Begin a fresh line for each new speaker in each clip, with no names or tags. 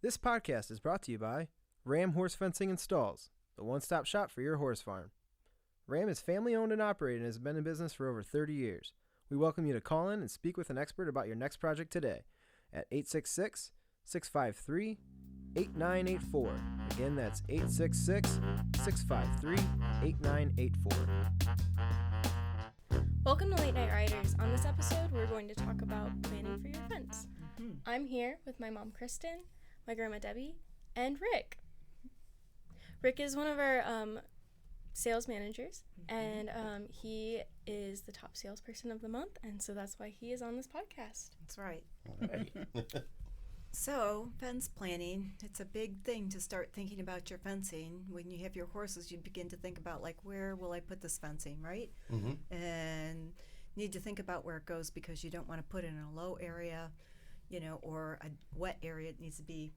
This podcast is brought to you by Ramm Horse Fencing and Stalls, the one-stop shop for your horse farm. Ramm is family-owned and operated and has been in business for over 30 years. We welcome you to call in and speak with an expert about your next project today at 866-653-8984. Again, that's 866-653-8984.
Welcome to Late Night Riders. On this episode, we're going to talk about planning for your fence. I'm here with my mom, Kristen, my grandma, Debbie, and Rick. Rick is one of our sales managers, and he is the top salesperson of the month, and so that's why he is on this podcast.
That's right.
All right.
So, fence planning, it's a big thing to start thinking about your fencing. When you have your horses, you begin to think about, like, where will I put this fencing, right?
Mm-hmm.
And need to think about where it goes because you don't want to put it in a low area, or a wet area. It needs to be,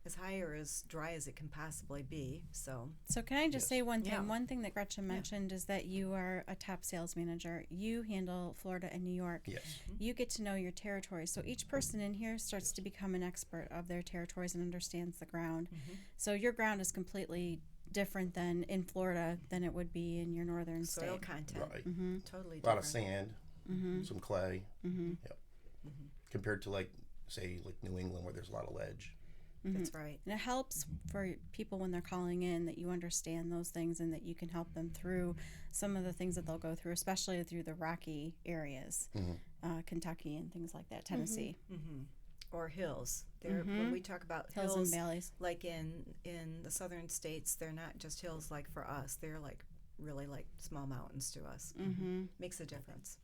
as high or as dry as it can possibly be. So
can I just say one thing?
Yeah.
One thing that Gretchen mentioned is that you are a top sales manager. You handle Florida and New York.
Yes.
You get to know your territory. So each person in here starts to become an expert of their territories and understands the ground. So your ground is completely different than in Florida than it would be in your northern
soil
state.
content,
Right.
totally
A
different.
lot of sand, some clay. Yep. Compared to like New England where there's a lot of ledge.
That's right.
And it helps for people when they're calling in that you understand those things and that you can help them through some of the things that they'll go through, especially through the rocky areas, Kentucky and things like that, Tennessee.
Or hills. When we talk about
Hills and valleys.
like in the southern states, they're not just hills like for us. They're like really like small mountains to us. Makes a difference.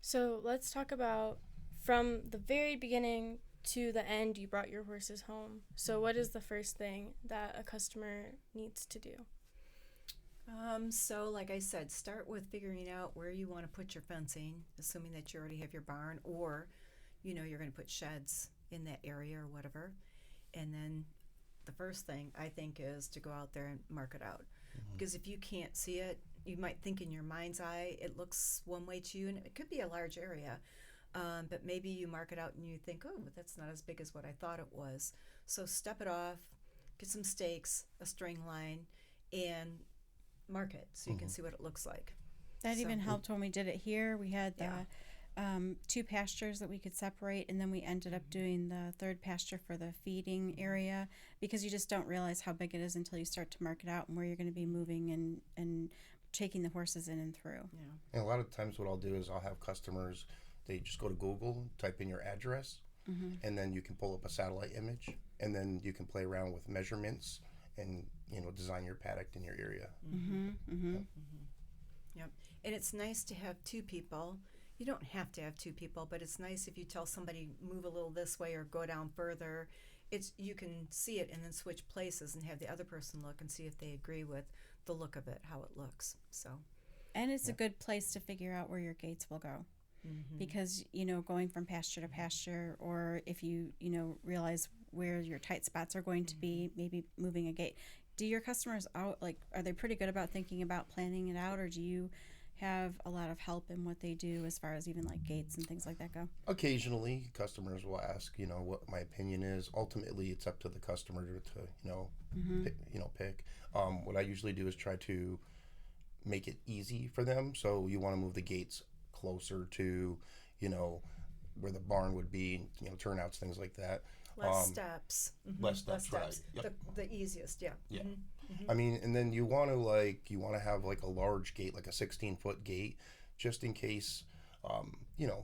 So let's talk about from the very beginning to the end, you brought your horses home. So what is the first thing that a customer needs to do?
So like I said, start with figuring out where you want to put your fencing, assuming that you already have your barn or, you're going to put sheds in that area or whatever. And then the first thing I think is to go out there and mark it out. Because if you can't see it, you might think in your mind's eye it looks one way to you, and it could be a large area. But maybe you mark it out and you think, oh, that's not as big as what I thought it was. So step it off, get some stakes, a string line, and mark it so you can see what it looks like.
That
So-
even helped when we did it here. We had the two pastures that we could separate, and then we ended up doing the third pasture for the feeding area because you just don't realize how big it is until you start to mark it out and where you're going to be moving and taking the horses in and through.
Yeah.
And a lot of times what I'll do is I'll have customers, they just go to Google, type in your address, and then you can pull up a satellite image, and then you can play around with measurements and, design your paddock in your area.
Yep. And it's nice to have two people. You don't have to have two people, but it's nice if you tell somebody move a little this way or go down further. You can see it and then switch places and have the other person look and see if they agree with the look of it, how it looks. So
And it's a good place to figure out where your gates will go. Because, going from pasture to pasture, or if you, realize where your tight spots are going to be, maybe moving a gate. Do your customers are they pretty good about thinking about planning it out, or do you have a lot of help in what they do as far as even like gates and things like that go?
Occasionally, customers will ask, what my opinion is. Ultimately, it's up to the customer to pick. What I usually do is try to make it easy for them. So you want to move the gates closer to, where the barn would be, turnouts, things like that.
less steps.
Less steps, right. Yep.
The easiest, yeah.
Yeah. I mean, and then you want to have like a large gate, like a 16-foot gate, just in case,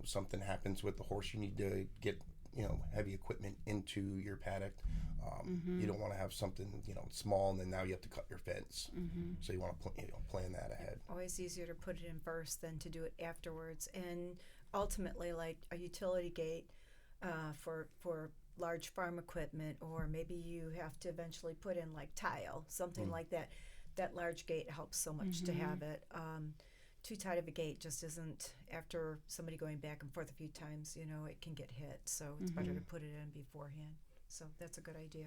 something happens with the horse. You need to get, heavy equipment into your paddock. You don't want to have something, small, and then now you have to cut your fence. So you want to plan that ahead.
Always easier to put it in first than to do it afterwards. And ultimately, like a utility gate for large farm equipment, or maybe you have to eventually put in like tile, something like that. That large gate helps so much to have it. Too tight of a gate just isn't, after somebody going back and forth a few times, it can get hit. So it's better to put it in beforehand. So that's a good idea.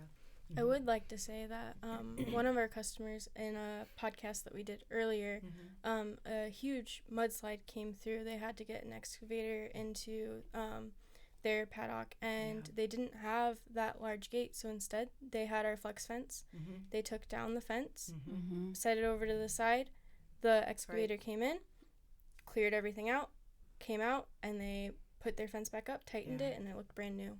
I would like to say that one of our customers in a podcast that we did earlier, a huge mudslide came through. They had to get an excavator into their paddock, and they didn't have that large gate, so instead they had our flex fence. They took down the fence, set it over to the side. The excavator came in, cleared everything out, came out, and they put their fence back up, tightened it, and it looked brand new.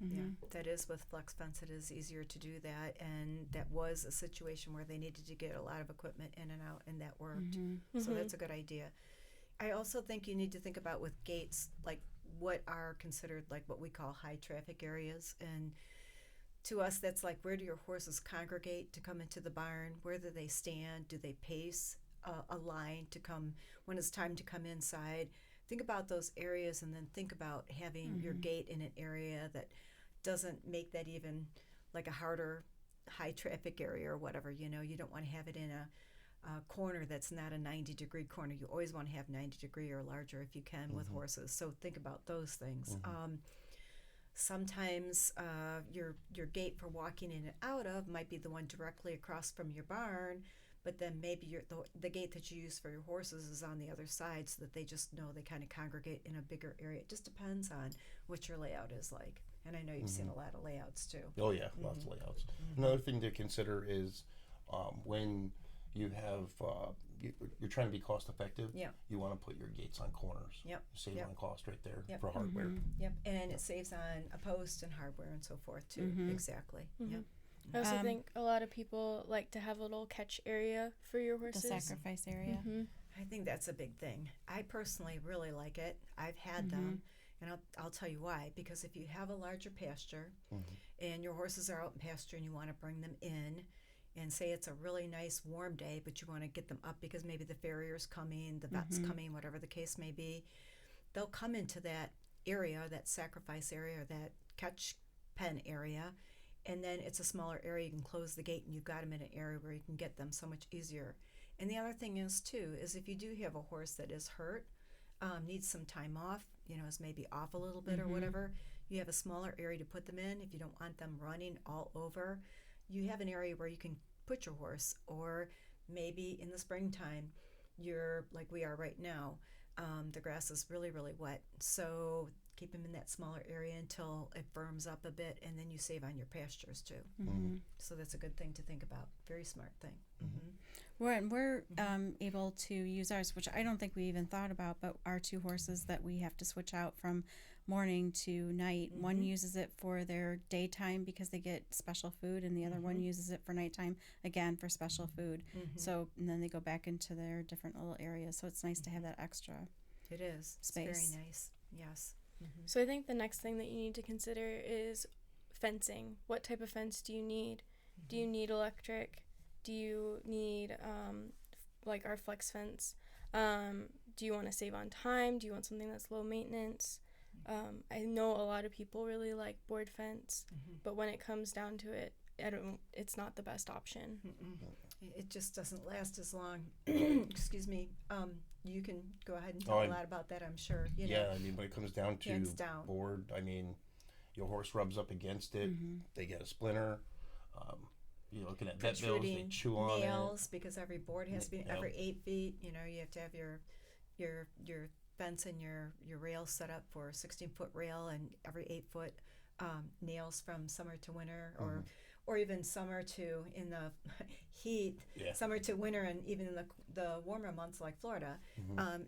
Yeah, that is with flex fence. It is easier to do that, and that was a situation where they needed to get a lot of equipment in and out, and that worked. So that's a good idea. I also think you need to think about with gates, like what are considered like what we call high traffic areas, and to us that's like, where do your horses congregate to come into the barn? Where do they stand? Do they pace a line to come when it's time to come inside? Think about those areas, and then think about having your gate in an area that doesn't make that even like a harder high traffic area or whatever. You know, you don't want to have it in a corner that's not a 90-degree corner. You always want to have 90-degree or larger if you can with horses. So think about those things. Sometimes your gate for walking in and out of might be the one directly across from your barn, but then maybe the gate that you use for your horses is on the other side, so that they just know they kind of congregate in a bigger area. It just depends on what your layout is like. And I know you've seen a lot of layouts too.
Oh yeah, lots of layouts. Another thing to consider is when you have you're trying to be cost effective. You want to put your gates on corners. Save on cost right there for hardware.
And it saves on a post and hardware and so forth too. Exactly.
I also think a lot of people like to have a little catch area for your horses.
The sacrifice area.
I think that's a big thing. I personally really like it. I've had them, and I'll tell you why. Because if you have a larger pasture and your horses are out in pasture and you want to bring them in, and say it's a really nice warm day, but you want to get them up because maybe the farrier's coming, the vet's coming, whatever the case may be, they'll come into that area, that sacrifice area, or that catch pen area, and then it's a smaller area. You can close the gate and you've got them in an area where you can get them so much easier. And the other thing is too, is if you do have a horse that is hurt, needs some time off, you know, is maybe off a little bit or whatever, you have a smaller area to put them in. If you don't want them running all over, you have an area where you can put your horse. Or maybe in the springtime, you're like we are right now, the grass is really, really wet. So keep them in that smaller area until it firms up a bit, and then you save on your pastures too. So that's a good thing to think about. Very smart thing.
We're able to use ours, which I don't think we even thought about, but our two horses that we have to switch out from morning to night. One uses it for their daytime because they get special food, and the other one uses it for nighttime, again, for special food. So, and then they go back into their different little areas. So it's nice to have that extra
It is.
space.
It's very nice. Yes.
So I think the next thing that you need to consider is fencing. What type of fence do you need? Do you need electric? Do you need like our flex fence? Do you want to save on time? Do you want something that's low maintenance? I know a lot of people really like board fence, but when it comes down to it, it's not the best option.
It just doesn't last as long. Excuse me. You can go ahead and tell a lot about that, I'm sure. You know,
I mean, when it comes down to
hands down.
board, I mean, your horse rubs up against it, they get a splinter. You're looking at vet bills, they chew on
nails,
it.
because every board has to be every 8 feet. You know, you have to have your fence and your rail set up for a 16-foot rail, and every 8-foot nails from summer to winter, or even summer to in the heat, summer to winter, and even in the warmer months like Florida,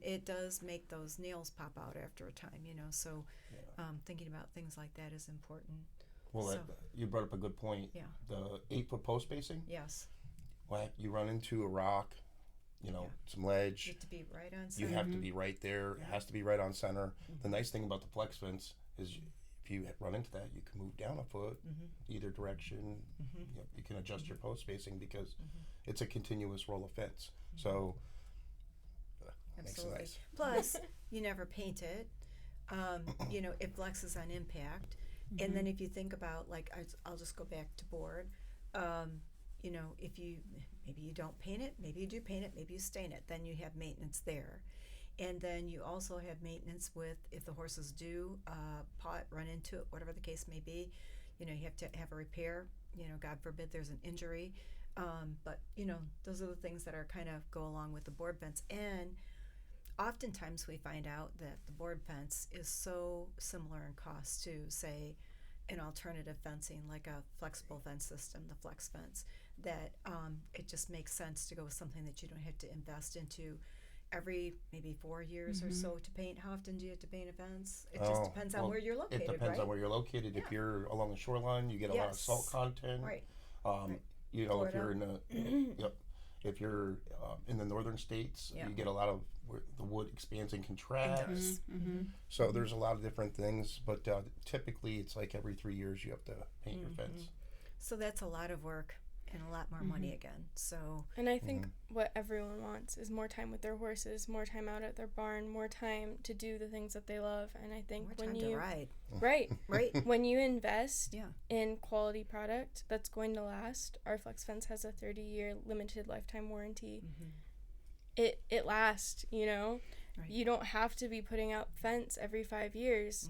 it does make those nails pop out after a time, you know. So thinking about things like that is important.
Well, you brought up a good point.
Yeah.
The 8-foot post spacing.
Yes.
Well, you run into a rock, you know, some ledge.
You have to be right on center.
You have to be right there. It has to be right on center. The nice thing about the flex fence is if you run into that, you can move down a foot either direction. You can adjust your post spacing because it's a continuous roll of fence. So makes it nice.
Plus, you never paint it. You know, it flexes on impact. And then if you think about, like, I'll just go back to board. You know, if maybe you don't paint it, maybe you do paint it, maybe you stain it, then you have maintenance there. And then you also have maintenance with, if the horses do run into it, whatever the case may be, you know, you have to have a repair. You know, God forbid there's an injury. But, you know, those are the things that are kind of go along with the board fence. And oftentimes we find out that the board fence is so similar in cost to, say, an alternative fencing like a flexible fence system, the flex fence, that it just makes sense to go with something that you don't have to invest into every maybe 4 years or so to paint. How often do you have to paint a fence? It just depends on where you're located,
It depends
right?
on where you're located.
Yeah.
If you're along the shoreline, you get a lot of salt content.
Right.
Right. You know, Florida. If you're in the if you're in the northern states, you get a lot of where the wood expands and contracts. So there's a lot of different things, but typically it's like every 3 years you have to paint your fence.
So that's a lot of work and a lot more money again. So,
and I think what everyone wants is more time with their horses, more time out at their barn, more time to do the things that they love. And I think
more time to ride.
Right. When you invest
Yeah.
in quality product that's going to last, our Flex Fence has a 30-year limited lifetime warranty. It lasts, you know.
Right.
You don't have to be putting out fence every 5 years.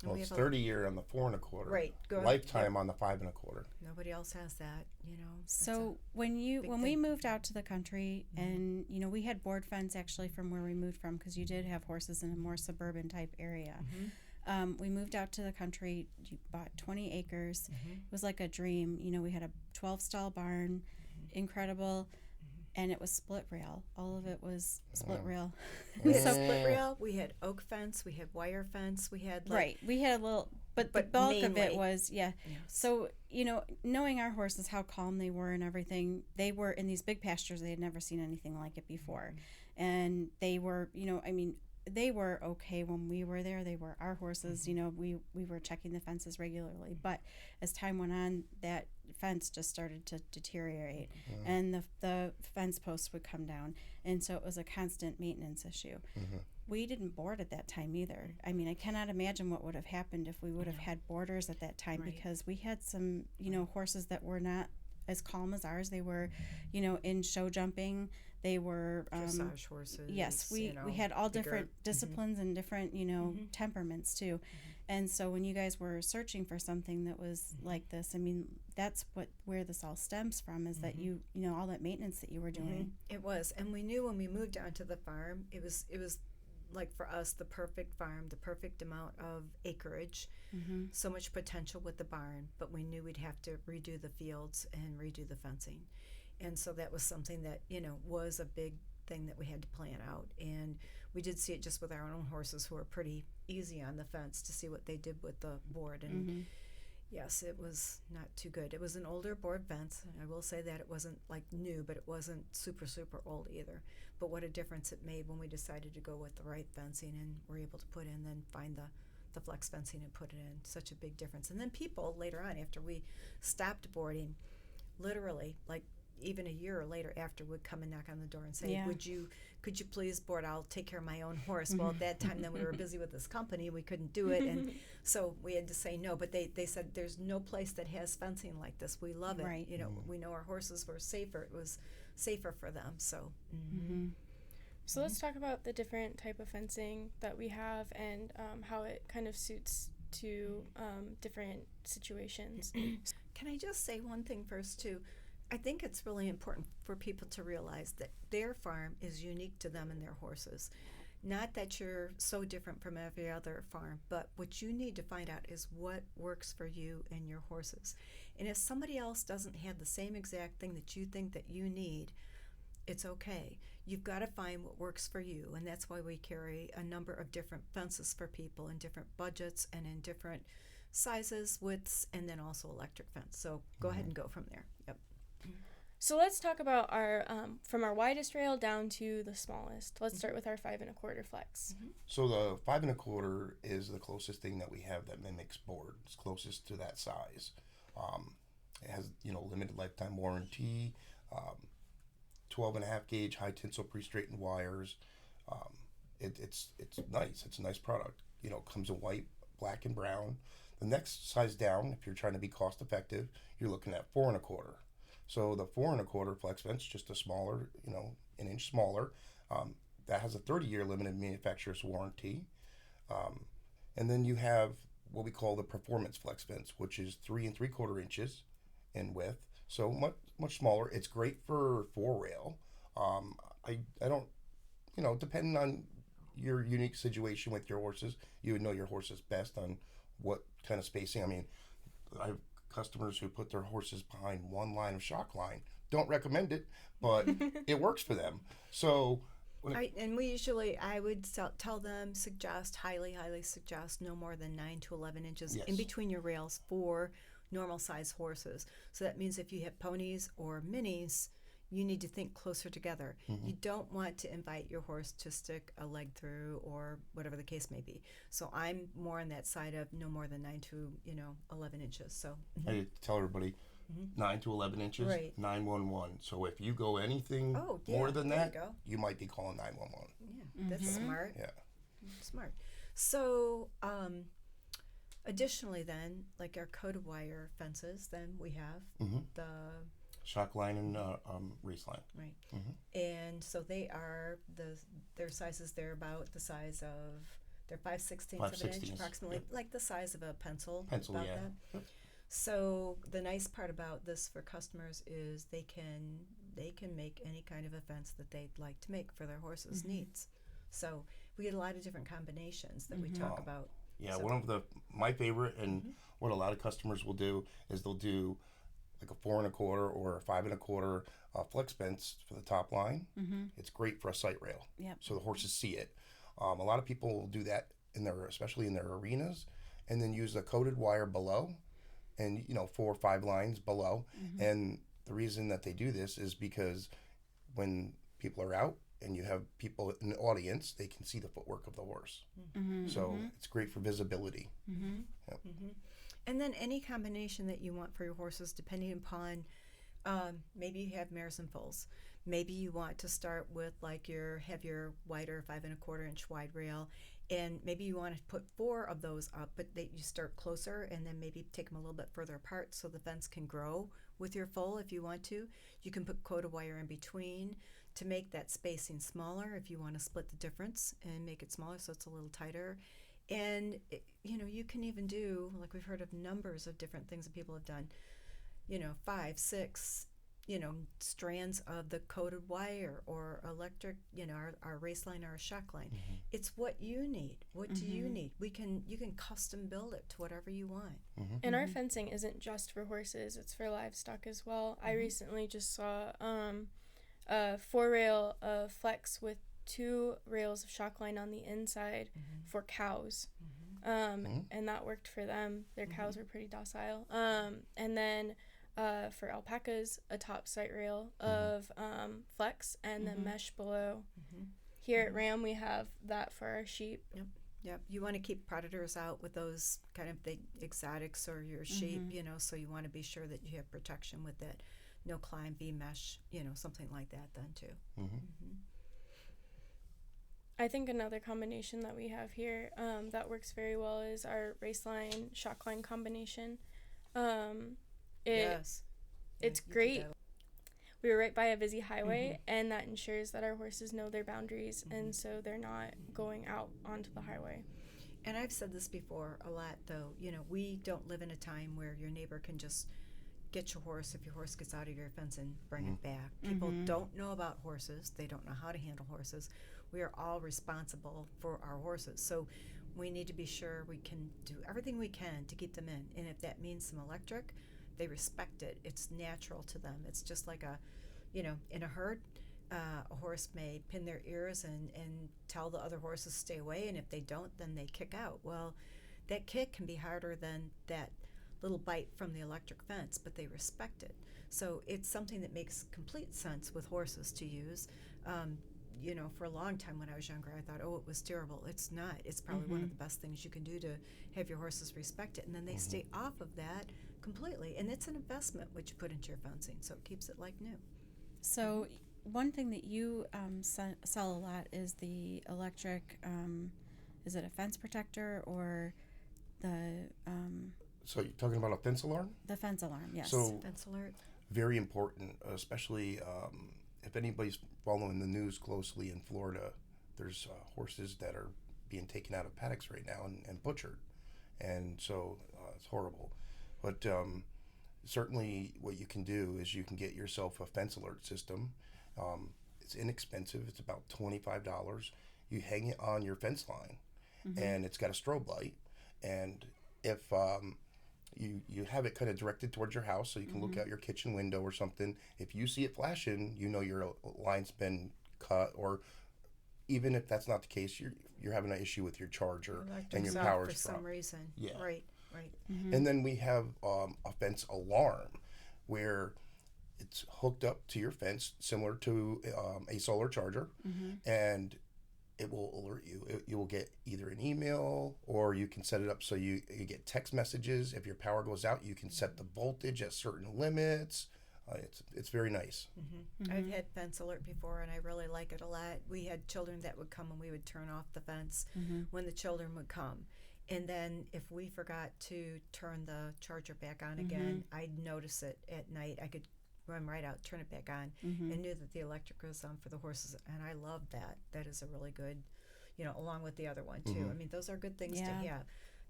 Well, it's 30-year on the 4 1/4.
Right.
Lifetime on the 5 1/4.
Nobody else has that, you know.
So when we moved out to the country, and you know, we had board fence actually from where we moved from, because you did have horses in a more suburban type area. We moved out to the country. You bought 20 acres. It was like a dream. You know, we had a 12-stall barn, incredible. And it was split rail. All of it was split rail.
We had split rail. We had oak fence. We had wire fence. We had
we had a little, but the bulk
mainly,
of it was So you know, knowing our horses, how calm they were and everything, they were in these big pastures. They had never seen anything like it before, and they were, you know, I mean, they were okay when we were there. They were our horses. You know, we were checking the fences regularly, but as time went on, that fence just started to deteriorate, and the fence posts would come down, and so it was a constant maintenance issue. We didn't board at that time either. I mean, I cannot imagine what would have happened if we would have had boarders at that time, because we had some, you know, horses that were not as calm as ours. They were, you know, in show jumping. They were
dressage horses.
Yes, we had all different disciplines and different, you know, temperaments too. And so when you guys were searching for something that was like this, I mean, that's where this all stems from, is that you know, all that maintenance that you were doing.
It was, and we knew when we moved down to the farm, it was like for us the perfect farm, the perfect amount of acreage, so much potential with the barn, but we knew we'd have to redo the fields and redo the fencing. And so that was something that, you know, was a big thing that we had to plan out. And we did see it just with our own horses, who were pretty easy on the fence, to see what they did with the board. And yes, it was not too good. It was an older board fence. I will say that it wasn't like new, but it wasn't super, super old either. But what a difference it made when we decided to go with the right fencing and were able to put in, then find the flex fencing and put it in. Such a big difference. And then people later on, after we stopped boarding, literally, like, even a year later after, would come and knock on the door and say, could you please board? I'll take care of my own horse. Well, at that time, then we were busy with this company. We couldn't do it. And so we had to say no. But they said, there's no place that has fencing like this. We love it.
Right.
You know, we know our horses were safer. It was safer for them. So.
So let's talk about the different type of fencing that we have, and how it kind of suits to different situations.
Can I just say one thing first, too? I think it's really important for people to realize that their farm is unique to them and their horses. Not that you're so different from every other farm, but what you need to find out is what works for you and your horses. And if somebody else doesn't have the same exact thing that you think that you need, it's okay. You've got to find what works for you, and that's why we carry a number of different fences for people in different budgets and in different sizes, widths, and then also electric fence. So go ahead and go from there. Yep.
So let's talk about our from our widest rail down to the smallest. Let's start with our 5 1/4 flex.
So the 5 1/4 is the closest thing that we have that mimics board. It's closest to that size. It has, you know, limited lifetime warranty, 12.5 gauge high tensile pre-straightened wires. It's nice. It's a nice product. You know, it comes in white, black, and brown. The next size down, if you're trying to be cost effective, you're looking at 4 1/4. So the 4 1/4 flex fence, just a smaller, you know, an inch smaller. That has a 30-year limited manufacturer's warranty. And then you have what we call the performance flex fence, which is 3 3/4 inches in width. So much smaller. It's great for 4 rail. I depending on your unique situation with your horses, you would know your horses best on what kind of spacing. I mean, I have customers who put their horses behind one line of shock line. Don't recommend it, but it works for them. So,
I would tell them, highly suggest no more than 9 to 11 inches in between your rails for normal size horses. So that means if you have ponies or minis, you need to think closer together. You don't want to invite your horse to stick a leg through or whatever the case may be. So I'm more on that side of no more than 9 to 11 inches. So
I tell everybody 9 to 11 inches,
Right.
911. So if you go anything more than
there
that,
you go.
you might be calling 911.
Yeah, that's smart.
Yeah.
Smart. So, additionally, then, like our coated wire fences, then we have the
Shock line and race line.
right, and so their sizes. They're about the size of they're 5/16 of an inch,
5/16,
approximately,
yep.
like the size of a pencil.
Pencil,
about
yeah.
that.
Yep.
So the nice part about this for customers is they can make any kind of a fence that they'd like to make for their horse's needs. So we get a lot of different combinations that we talk about.
Yeah,
So-
one of my favorite, and what a lot of customers will do is they'll do like a 4 1/4 or a 5 1/4 flex fence for the top line. It's great for a sight rail.
Yep.
So the horses see it. A lot of people will do that especially in their arenas, and then use the coated wire below, and 4 or 5 lines below. And the reason that they do this is because when people are out and you have people in the audience, they can see the footwork of the horse. So it's great for visibility.
And then any combination that you want for your horses, depending upon, maybe you have mares and foals. Maybe you want to start with have your wider 5 1/4 inch wide rail, and maybe you want to put 4 of those up, but you start closer, and then maybe take them a little bit further apart so the fence can grow with your foal if you want to. You can put coated wire in between to make that spacing smaller if you want to split the difference and make it smaller so it's a little tighter. And you can even do, like, we've heard of numbers of different things that people have done, 5, 6 strands of the coated wire or electric, our race line or our shock line. It's what you need. What do you need? You can custom build it to whatever you want.
And our fencing isn't just for horses, it's for livestock as well. I recently just saw a 4-rail flex with 2 rails of shock line on the inside for cows. And that worked for them. Their cows were pretty docile. And then for alpacas, a top sight rail of flex and then mesh below. Here at Ramm, we have that for our sheep.
Yep. You want to keep predators out with those kind of the exotics or your sheep, so you want to be sure that you have protection with it. No climb, V-mesh, something like that then too.
I think another combination that we have here that works very well is our race line, shock line combination.
Yes.
It's
you do
great.
that.
We were right by a busy highway, and that ensures that our horses know their boundaries, and so they're not going out onto the highway.
And I've said this before a lot, though. We don't live in a time where your neighbor can just get your horse if your horse gets out of your fence and bring it back. People don't know about horses. They don't know how to handle horses. We are all responsible for our horses. So we need to be sure we can do everything we can to keep them in. And if that means some electric, they respect it. It's natural to them. It's just like in a herd, a horse may pin their ears and tell the other horses stay away, and if they don't, then they kick out. Well, that kick can be harder than that little bite from the electric fence, but they respect it. So it's something that makes complete sense with horses to use. For a long time when I was younger, I thought, oh, it was terrible. It's not. It's probably one of the best things you can do to have your horses respect it. And then they stay off of that completely. And it's an investment which you put into your fencing, so it keeps it like new.
So one thing that you sell a lot is the electric, is it a fence protector or the
So you're talking about a fence alarm?
the fence alarm? Yes.
So
Fence alert.
very important, especially if anybody's following the news closely in Florida. There's horses that are being taken out of paddocks right now and butchered, and so it's horrible. But certainly what you can do is you can get yourself a fence alert system. It's inexpensive. It's about $25. You hang it on your fence line, and it's got a strobe light. And if you have it kind of directed towards your house, so you can look out your kitchen window or something. If you see it flashing, you know your line's been cut, or even if that's not the case, you're having an issue with your charger and your power's
for some reason.
Yeah.
Right.
And then we have a fence alarm where it's hooked up to your fence, similar to a solar charger, and it will alert you. You will get either an email, or you can set it up so you get text messages. If your power goes out, you can set the voltage at certain limits. It's very nice.
I've had fence alert before, and I really like it a lot. We had children that would come, and we would turn off the fence when the children would come. And then if we forgot to turn the charger back on again, I'd notice it at night. I could run right out, turn it back on, and knew that the electric was on for the horses. And I love that. That is a really good, along with the other one too. I mean, those are good things to have.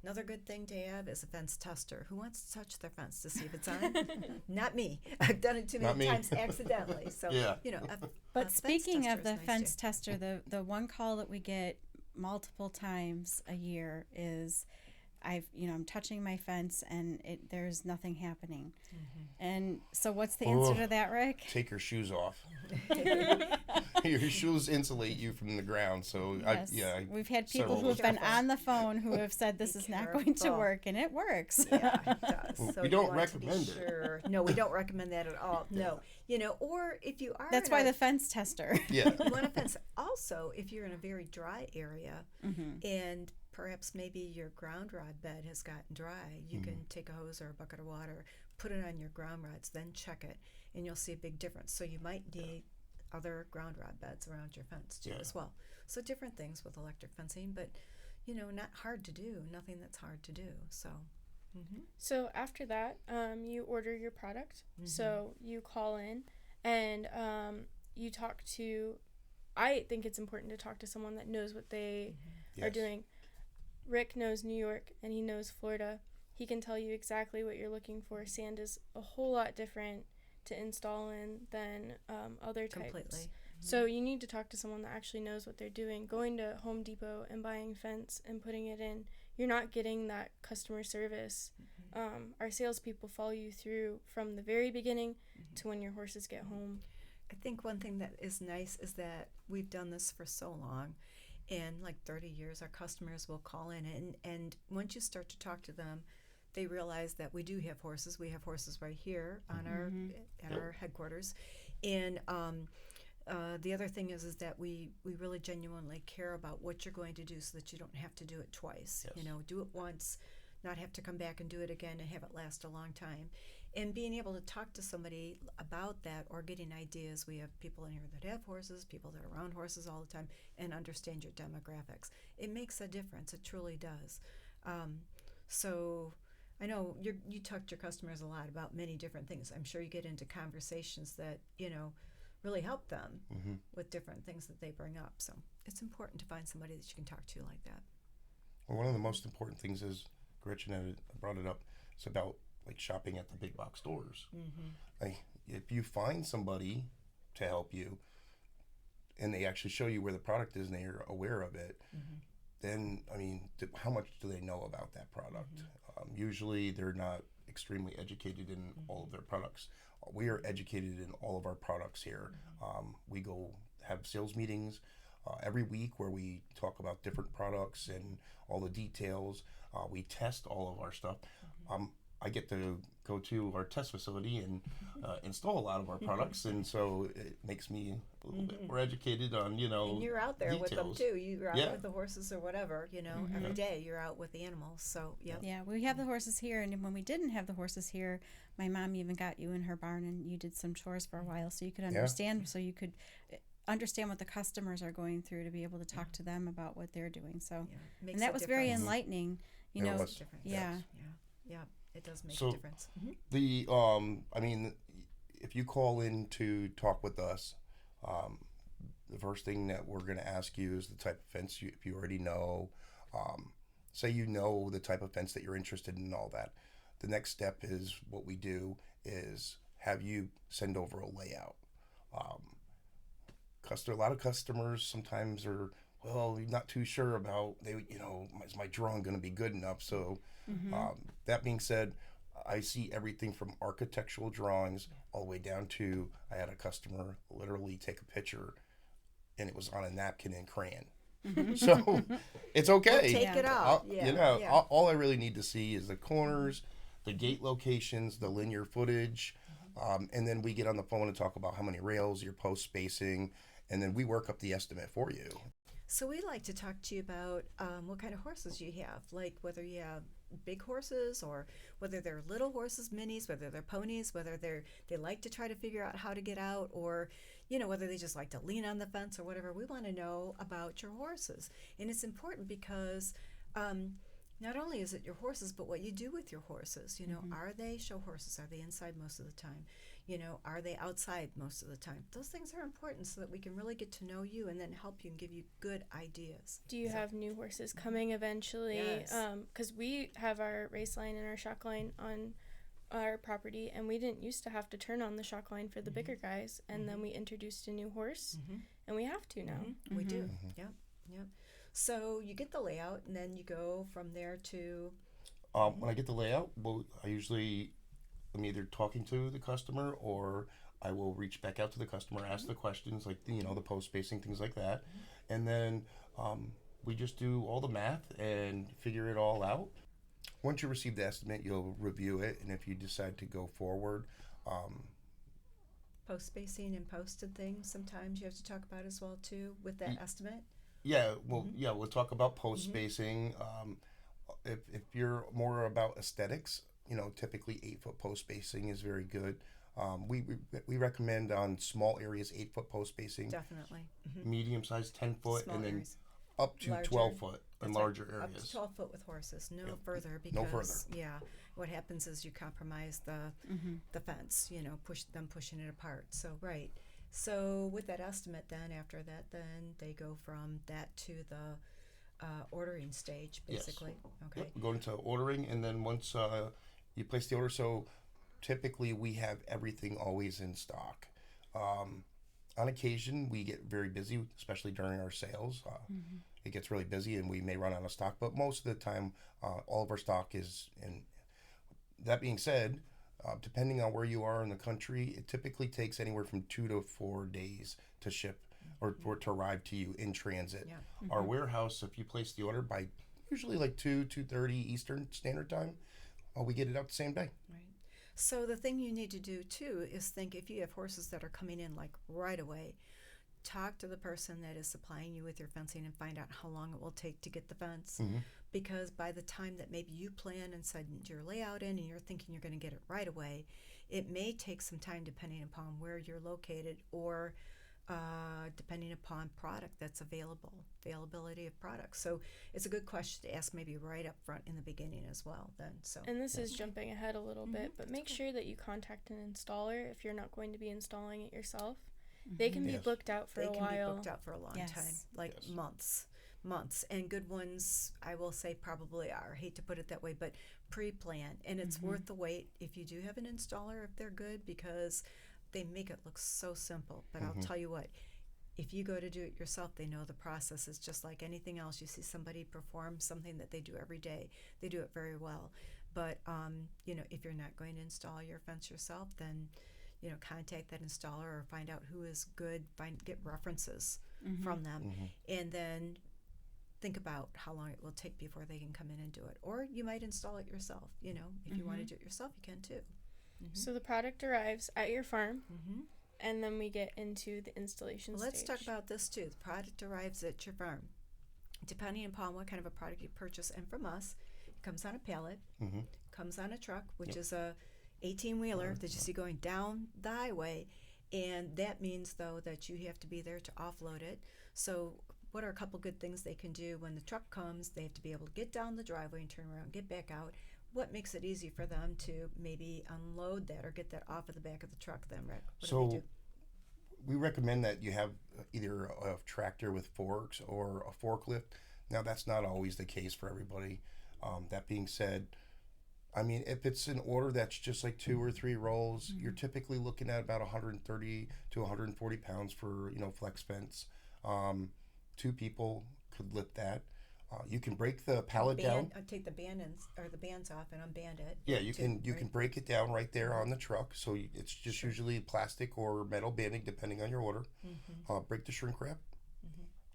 Another good thing to have is a fence tester. Who wants to touch their fence to see if it's on? Not me. I've done it too many times accidentally. So,
But speaking of the fence tester, the one call that we get multiple times a year is I'm touching my fence and there's nothing happening. And so what's the answer to that, Rick?
Take your shoes off. Your shoes insulate you from the ground. So
yes. We've had people who have been on the phone who have said this is not going to work, and it works.
Yeah, it does. So
we don't recommend it.
No, we don't recommend that at all. No. Or if you are
That's why the fence tester.
Yeah.
You want a fence. Also, if you're in a very dry area and perhaps maybe your ground rod bed has gotten dry, you can take a hose or a bucket of water, put it on your ground rods, then check it, and you'll see a big difference. So you might need other ground rod beds around your fence too as well. So different things with electric fencing, but not hard to do. Nothing that's hard to do. So.
So after that, you order your product. So you call in and you talk to. I think it's important to talk to someone that knows what they are doing. Rick knows New York and he knows Florida. He can tell you exactly what you're looking for. Sand is a whole lot different to install in than other types.
Completely.
So you need to talk to someone that actually knows what they're doing. Going to Home Depot and buying fence and putting it in, you're not getting that customer service. Our salespeople follow you through from the very beginning to when your horses get home.
I think one thing that is nice is that we've done this for so long, and like 30 years, our customers will call in, and once you start to talk to them, they realize that we do have horses. We have horses right here on our headquarters, and the other thing is that we really genuinely care about what you're going to do, so that you don't have to do it twice.
Yes.
Do it once, not have to come back and do it again, and have it last a long time. And being able to talk to somebody about that, or getting ideas. We have people in here that have horses, people that are around horses all the time, and understand your demographics. It makes a difference. It truly does. So I know you talk to your customers a lot about many different things. I'm sure you get into conversations that, really help them with different things that they bring up. So it's important to find somebody that you can talk to like that.
Well, one of the most important things is, Gretchen had brought it up, it's about like shopping at the big box stores. Like, if you find somebody to help you and they actually show you where the product is and they're aware of it, then, how much do they know about that product? Usually they're not extremely educated in all of their products. We are educated in all of our products here. We go have sales meetings every week where we talk about different products and all the details. We test all of our stuff. I get to go to our test facility and install a lot of our products, and so it makes me a little bit more educated on,
And you're out there with them
details.
too. You're out with the horses or whatever, every day you're out with the animals. So,
Yeah, we have the horses here, and when we didn't have the horses here, my mom even got you in her barn and you did some chores for a while so you could understand, so you could understand what the customers are going through, to be able to talk to them about what they're doing. So, and that was very enlightening,
It was.
Yeah. It does make a difference.
The if you call in to talk with us, the first thing that we're going to ask you is the type of fence if you already know. Say you know the type of fence that you're interested in and all that. The next step is, what we do is have you send over a layout. A lot of customers sometimes are, well, not too sure about, is my drawing going to be good enough? So that being said, I see everything from architectural drawings all the way down to, I had a customer literally take a picture and it was on a napkin in crayon. So it's okay.
We'll take it out.
All I really need to see is the corners, the gate locations, the linear footage, and then we get on the phone and talk about how many rails, your post spacing, and then we work up the estimate for you.
So we like to talk to you about what kind of horses you have, like whether you have big horses or whether they're little horses, minis, whether they're ponies, whether they like to try to figure out how to get out, or whether they just like to lean on the fence or whatever. We want to know about your horses, and it's important because not only is it your horses, but what you do with your horses. Are they show horses? Are they inside most of the time? Are they outside most of the time? Those things are important so that we can really get to know you and then help you and give you good ideas.
Do you have new horses coming eventually?
Yes.
Because we have our race line and our shock line on our property, and we didn't used to have to turn on the shock line for the bigger guys, and then we introduced a new horse, and we have to now.
We do. Yep. So you get the layout, and then you go from there to...
When I get the layout, I'm either talking to the customer or I will reach back out to the customer, ask the questions like, the post spacing, things like that. And then we just do all the math and figure it all out. Once you receive the estimate, you'll review it. And if you decide to go forward,
post spacing and posted things, sometimes you have to talk about as well too with that estimate.
We'll talk about post spacing. If you're more about aesthetics, typically 8-foot post spacing is very good. We recommend on small areas 8-foot post spacing.
Definitely.
Medium size 10-foot,
Small
and then
areas.
up to
Larger. That's
12-foot and larger
right.
areas.
Up to 12 foot with horses, no further, because
No further.
what happens is you compromise the fence, pushing it apart. So right. So with that estimate, then after that, then they go from that to the ordering stage, basically.
Yes.
Okay.
Yep, go into ordering, and then once you place the order, so typically we have everything always in stock. On occasion, we get very busy, especially during our sales. It gets really busy and we may run out of stock, but most of the time, all of our stock is in. That being said, depending on where you are in the country, it typically takes anywhere from 2 to 4 days to ship or for it to arrive to you in transit.
Yeah.
Our warehouse, if you place the order by usually like 2:30 Eastern Standard Time, we get it out the same day.
Right. So the thing you need to do too is think, if you have horses that are coming in like right away, talk to the person that is supplying you with your fencing and find out how long it will take to get the fence. Because by the time that maybe you plan and send your layout in and you're thinking you're going to get it right away, it may take some time depending upon where you're located, or depending upon product that's availability of products. So it's a good question to ask maybe right up front in the beginning as well then. So
And this is jumping ahead a little bit, but make sure that you contact an installer if you're not going to be installing it yourself. They can be
Yes.
booked out for
they
a
can
while.
be booked out for a long
Yes.
time, like
Yes.
months. And good ones, I will say, probably are. I hate to put it that way, but pre-plan. And it's worth the wait if you do have an installer, if they're good, because they make it look so simple. But I'll tell you what, if you go to do it yourself, they know the process is just like anything else. You see somebody perform something that they do every day, they do it very well. But if you're not going to install your fence yourself, then contact that installer or find out who is good, get references from them, and then think about how long it will take before they can come in and do it. Or you might install it yourself. If you want to do it yourself, you can too.
So the product arrives at your farm, and then we get into the installation
Let's
stage.
talk about this too. The product arrives at your farm. Depending upon what kind of a product you purchase, and from us, it comes on a pallet, comes on a truck, which is a 18-wheeler that you see going down the highway. And that means, though, that you have to be there to offload it. So what are a couple good things they can do when the truck comes? They have to be able to get down the driveway and turn around, get back out. What makes it easy for them to maybe unload that or get that off of the back of the truck then, Rick? What do they do?
We recommend that you have either a tractor with forks or a forklift. Now, that's not always the case for everybody. That being said, I mean, if it's an order that's just like 2 or 3 rolls, you're typically looking at about 130 to 140 pounds for, flex fence. 2 people could lift that. You can break the pallet down.
Take the the bands off and unband it.
Yeah, you can break it down right there on the truck. So it's just usually plastic or metal banding depending on your order. Break the shrink wrap.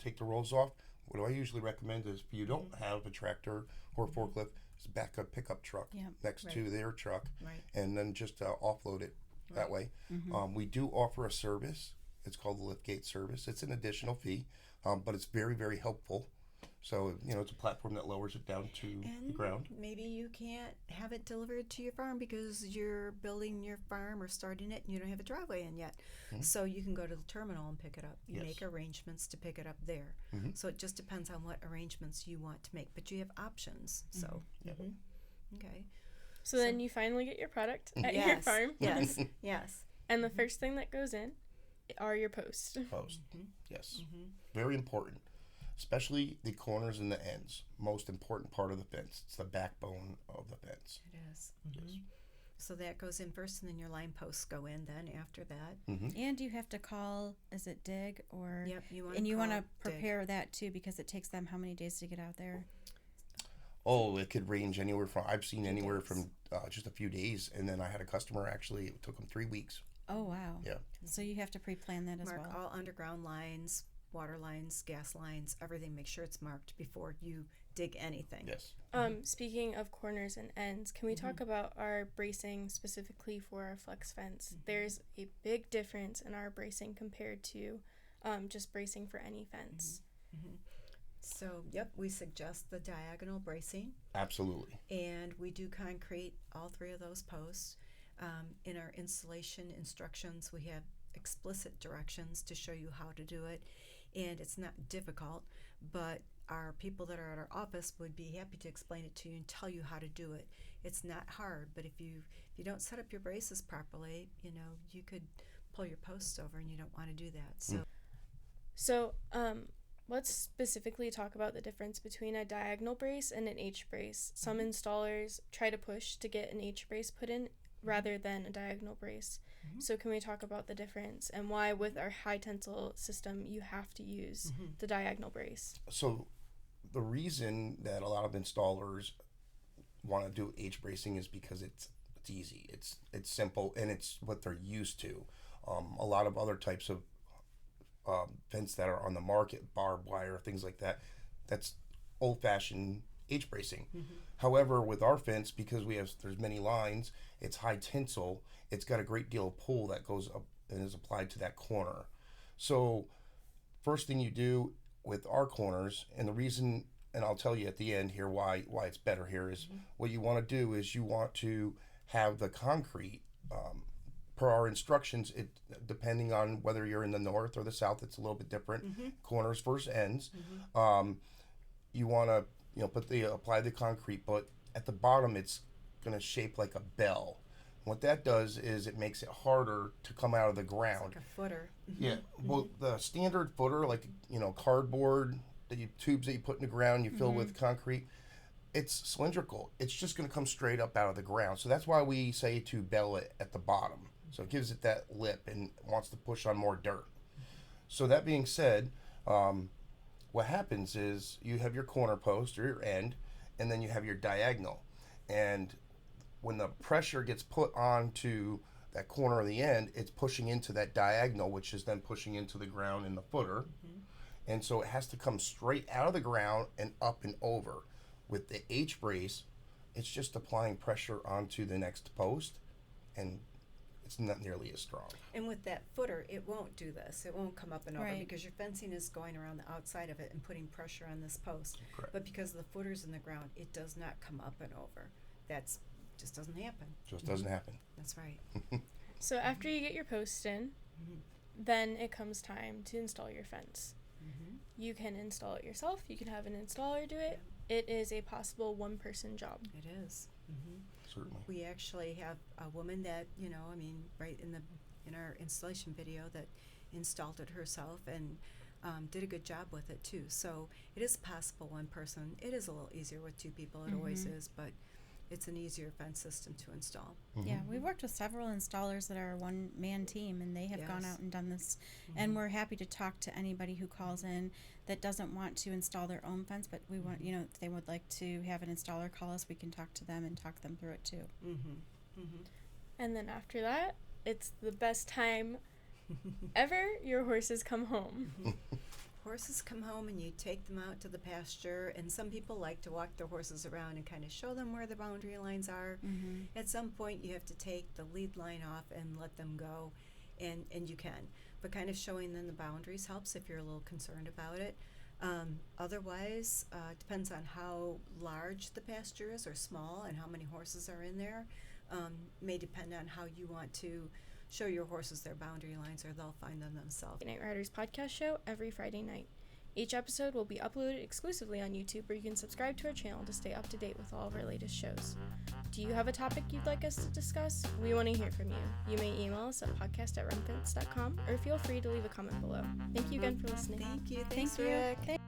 Take the rolls off. What I usually recommend is if you don't have a tractor or a forklift, is back a pickup truck next to their truck, and then just offload it that way. We do offer a service. It's called the liftgate service. It's an additional fee, but it's very, very helpful. So, it's a platform that lowers it down to the ground.
Maybe you can't have it delivered to your farm because you're building your farm or starting it and you don't have a driveway in yet. So you can go to the terminal and pick it up. You make arrangements to pick it up there. So it just depends on what arrangements you want to make. But you have options. So, okay.
So then you finally get your product at your farm.
Yes, yes.
And the first thing that goes in are your posts.
Yes. Very important. Especially the corners and the ends. Most important part of the fence. It's the backbone of the fence.
It is.
Yes.
So that goes in first, and then your line posts go in then after that.
And you have to call, is it dig or?
Yep,
you want to prepare that too because it takes them how many days to get out there?
Oh, it could range anywhere from, I've seen anywhere from just a few days, and then I had a customer actually, it took them 3 weeks.
Oh, wow.
Yeah.
So you have to pre-plan that as
Mark
well.
all underground lines, water lines, gas lines, everything. Make sure it's marked before you dig anything.
Yes.
Speaking of corners and ends, can we talk about our bracing specifically for our flex fence? There's a big difference in our bracing compared to just bracing for any fence.
So, we suggest the diagonal bracing.
Absolutely.
And we do concrete all 3 of those posts. In our installation instructions, we have explicit directions to show you how to do it. And it's not difficult, but our people that are at our office would be happy to explain it to you and tell you how to do it. It's not hard, but if you don't set up your braces properly, you could pull your posts over, and you don't want to do that.
So let's specifically talk about the difference between a diagonal brace and an H brace. Some installers try to push to get an H brace put in rather than a diagonal brace. So can we talk about the difference and why with our high tensile system you have to use the diagonal brace?
So the reason that a lot of installers want to do H bracing is because it's easy, it's simple, and it's what they're used to. A lot of other types of fence that are on the market, barbed wire, things like that, that's old-fashioned H bracing. However, with our fence, because there's many lines, it's high tensile, it's got a great deal of pull that goes up and is applied to that corner. So first thing you do with our corners, and the reason, and I'll tell you at the end here why it's better here, is what you want to do is you want to have the concrete per our instructions, it depending on whether you're in the north or the south, it's a little bit different. Corners versus ends. You want to apply the concrete, but at the bottom it's going to shape like a bell. What that does is it makes it harder to come out of the ground.
It's like a footer.
Yeah. Well, the standard footer, like cardboard, tubes that you put in the ground, you fill with concrete, it's cylindrical. It's just going to come straight up out of the ground. So that's why we say to bell it at the bottom. So it gives it that lip and wants to push on more dirt. So that being said, what happens is you have your corner post or your end, and then you have your diagonal. And when the pressure gets put onto that corner or the end, it's pushing into that diagonal, which is then pushing into the ground in the footer. And so it has to come straight out of the ground and up and over. With the H brace, it's just applying pressure onto the next post, and it's not nearly as strong.
And with that footer, it won't do this. It won't come up and over
Right.
because your fencing is going around the outside of it and putting pressure on this post.
Correct.
But because the footer's in the ground, it does not come up and over. That's just doesn't happen.
Just doesn't happen.
That's right.
So after you get your posts in, then it comes time to install your fence. You can install it yourself. You can have an installer do it. It is a possible one-person job.
It is.
Certainly.
We actually have a woman that, right in our installation video that installed it herself and did a good job with it too. So it is possible one person. It is a little easier with 2 people. It always is, but it's an easier fence system to install.
Yeah, we've worked with several installers that are a one-man team, and they have gone
Yes.
out and done this. And we're happy to talk to anybody who calls in that doesn't want to install their own fence, but we want, if they would like to have an installer call us, we can talk to them and talk them through it too.
And then after that, it's the best time ever. Your horses come home.
Horses come home and you take them out to the pasture, and some people like to walk their horses around and kind of show them where the boundary lines are. At some point you have to take the lead line off and let them go, and you can. But kind of showing them the boundaries helps if you're a little concerned about it. Otherwise, depends on how large the pasture is or small and how many horses are in there. May depend on how you want to show your horses their boundary lines, or they'll find them themselves.
Night Riders podcast show every Friday night. Each episode will be uploaded exclusively on YouTube, where you can subscribe to our channel to stay up to date with all of our latest shows. Do you have a topic you'd like us to discuss? We want to hear from you. You may email us at podcast@rammfence.com, or feel free to leave a comment below. Thank you again for listening.
Thank you. Thanks,
Thank you.
Rick.
Thank-